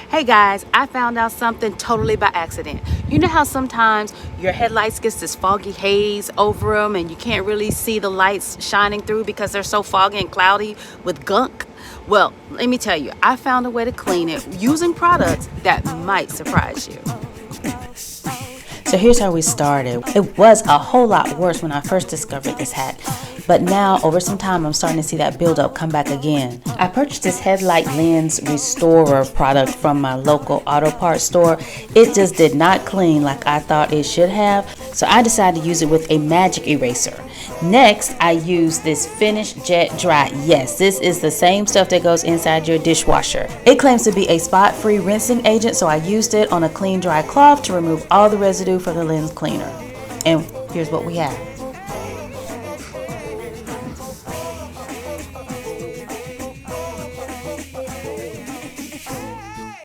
Hey guys, I found out something totally by accident. You know how sometimes your headlights gets this foggy haze over them and you can't really see the lights shining through because they're so foggy and cloudy with gunk? Well, let me tell you, I found a way to clean it using products that might surprise you. So here's how we started. It was a whole lot worse when I first discovered this hat, but now over some time I'm starting to see that buildup come back again. I purchased this Headlight Lens Restorer product from my local auto parts store. It just did not clean like I thought it should have, so I decided to use it with a magic eraser. Next, I used this Finish Jet Dry. Yes, this is the same stuff that goes inside your dishwasher. It claims to be a spot-free rinsing agent, so I used it on a clean dry cloth to remove all the residue from the lens cleaner. And here's what we have.